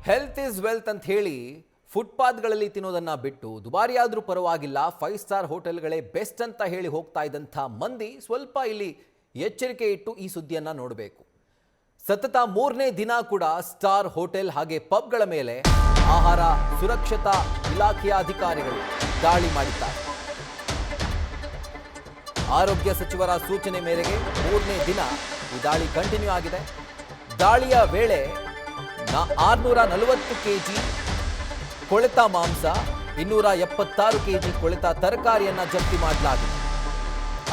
Health is wealth ಅಂತ ಹೇಳಿ ಫುಟ್ಪಾತ್ಗಳಲ್ಲಿ ತಿನ್ನೋದನ್ನ ಬಿಟ್ಟು ದುಬಾರಿಯಾದ್ರೂ ಪರವಾಗಿಲ್ಲ 5 ಸ್ಟಾರ್ ಹೋಟೆಲ್ಗಳೇ ಬೆಸ್ಟ್ ಅಂತ ಹೇಳಿ ಹೋಗ್ತಾ ಇದ್ದಂಥ ಮಂದಿ ಸ್ವಲ್ಪ ಇಲ್ಲಿ ಎಚ್ಚರಿಕೆ ಇಟ್ಟು ಈ ಸುದ್ದಿಯನ್ನ ನೋಡಬೇಕು. ಸತತ 3ನೇ ದಿನ ಕೂಡ ಸ್ಟಾರ್ ಹೋಟೆಲ್ ಹಾಗೆ ಪಬ್ಗಳ ಮೇಲೆ ಆಹಾರ ಸುರಕ್ಷತಾ ಇಲಾಖೆಯ ಅಧಿಕಾರಿಗಳು ದಾಳಿ ಮಾಡಿದ್ದಾರೆ. ಆರೋಗ್ಯ ಸಚಿವರ ಸೂಚನೆ ಮೇರೆಗೆ 3ನೇ ದಿನ ಈ ದಾಳಿ ಕಂಟಿನ್ಯೂ ಆಗಿದೆ. ದಾಳಿಯ ವೇಳೆ 640 ಕೆಜಿ ಕೊಳೆತ ಮಾಂಸ, 276 ಕೆಜಿ ಕೊಳೆತ ತರಕಾರಿಯನ್ನ ಜಪ್ತಿ ಮಾಡಲಾಗಿದೆ.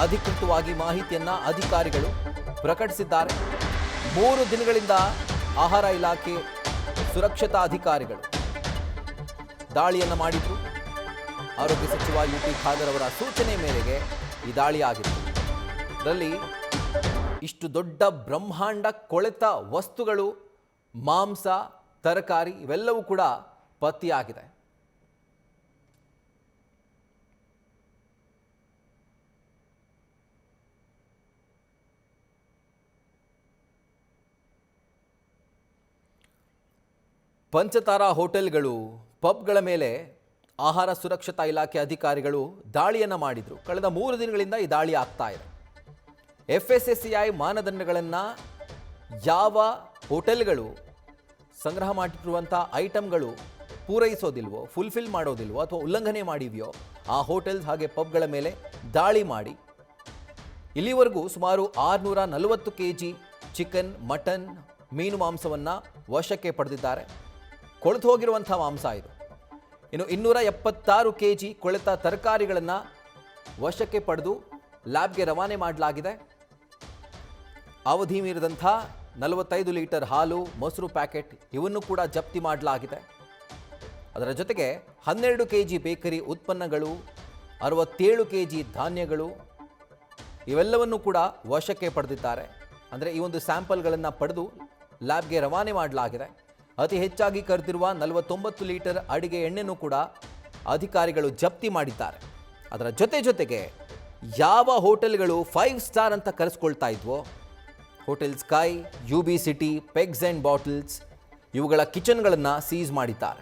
ಅಧಿಕೃತವಾಗಿ ಮಾಹಿತಿಯನ್ನ ಅಧಿಕಾರಿಗಳು ಪ್ರಕಟಿಸಿದ್ದಾರೆ. 3 ದಿನಗಳಿಂದ ಆಹಾರ ಇಲಾಖೆ ಸುರಕ್ಷತಾ ಅಧಿಕಾರಿಗಳು ದಾಳಿಯನ್ನ ಮಾಡಿದ್ರು. ಆರೋಗ್ಯ ಸಚಿವ ಯುಟಿ ಖಾದರ್ ಅವರ ಸೂಚನೆ ಮೇರೆಗೆ ಈ ದಾಳಿ ಆಗಿತ್ತು. ಇದರಲ್ಲಿ ಇಷ್ಟು ದೊಡ್ಡ ಬ್ರಹ್ಮಾಂಡ ಕೊಳೆತ ವಸ್ತುಗಳು, ಮಾಂಸ, ತರಕಾರಿ ಇವೆಲ್ಲವೂ ಕೂಡ ಪತ್ತೆಯಾಗಿದೆ. ಪಂಚತಾರಾ ಹೋಟೆಲ್ಗಳು, ಪಬ್ಗಳ ಮೇಲೆ ಆಹಾರ ಸುರಕ್ಷತಾ ಇಲಾಖೆ ಅಧಿಕಾರಿಗಳು ದಾಳಿಯನ್ನು ಮಾಡಿದ್ರು. ಕಳೆದ 3 ದಿನಗಳಿಂದ ಈ ದಾಳಿ ಆಗ್ತಾ ಇದೆ. FSSAI ಮಾನದಂಡಗಳನ್ನು ಯಾವ ಹೋಟೆಲ್ಗಳು ಸಂಗ್ರಹ ಮಾಡಿರುವಂಥ ಐಟಮ್ಗಳು ಪೂರೈಸೋದಿಲ್ವೋ, ಫುಲ್ಫಿಲ್ ಮಾಡೋದಿಲ್ವೋ ಅಥವಾ ಉಲ್ಲಂಘನೆ ಮಾಡಿವೆಯೋ ಆ ಹೋಟೆಲ್ಸ್ ಹಾಗೆ ಪಬ್ಗಳ ಮೇಲೆ ದಾಳಿ ಮಾಡಿ ಇಲ್ಲಿವರೆಗೂ ಸುಮಾರು 640 ಕೆಜಿ ಚಿಕನ್, ಮಟನ್, ಮೀನು ಮಾಂಸವನ್ನು ವಶಕ್ಕೆ ಪಡೆದಿದ್ದಾರೆ. ಕೊಳೆತು ಹೋಗಿರುವಂಥ ಮಾಂಸ ಇದು. ಇನ್ನು 276 ಕೆಜಿ ಕೊಳೆತ ತರಕಾರಿಗಳನ್ನು ವಶಕ್ಕೆ ಪಡೆದು ಲ್ಯಾಬ್ಗೆ ರವಾನೆ ಮಾಡಲಾಗಿದೆ. ಅವಧಿ ಮೀರಿದಂಥ 45 ಲೀಟರ್ ಹಾಲು, ಮೊಸರು ಪ್ಯಾಕೆಟ್ ಇವನ್ನು ಕೂಡ ಜಪ್ತಿ ಮಾಡಲಾಗಿದೆ. ಅದರ ಜೊತೆಗೆ 12 ಕೆಜಿ ಬೇಕರಿ ಉತ್ಪನ್ನಗಳು, 67 ಕೆಜಿ ಧಾನ್ಯಗಳು ಇವೆಲ್ಲವನ್ನು ಕೂಡ ವಶಕ್ಕೆ ಪಡೆದಿದ್ದಾರೆ. ಅಂದರೆ ಈ ಒಂದು ಸ್ಯಾಂಪಲ್ಗಳನ್ನು ಪಡೆದು ಲ್ಯಾಬ್ಗೆ ರವಾನೆ ಮಾಡಲಾಗಿದೆ. ಅತಿ ಹೆಚ್ಚಾಗಿ ಕರೆದಿರುವ 49 ಲೀಟರ್ ಅಡಿಗೆ ಎಣ್ಣೆನೂ ಕೂಡ ಅಧಿಕಾರಿಗಳು ಜಪ್ತಿ ಮಾಡಿದ್ದಾರೆ. ಅದರ ಜೊತೆಗೆ ಯಾವ ಹೋಟೆಲ್ಗಳು 5 ಸ್ಟಾರ್ ಅಂತ ಕರೆಸ್ಕೊಳ್ತಾ ಇದ್ವೋ, hotel sky, UB city, pegs and bottles ಇವುಗಳ ಕಿಚನ್ಗಳನ್ನು ಸೀಸ್ ಮಾಡಿದ್ದಾರೆ.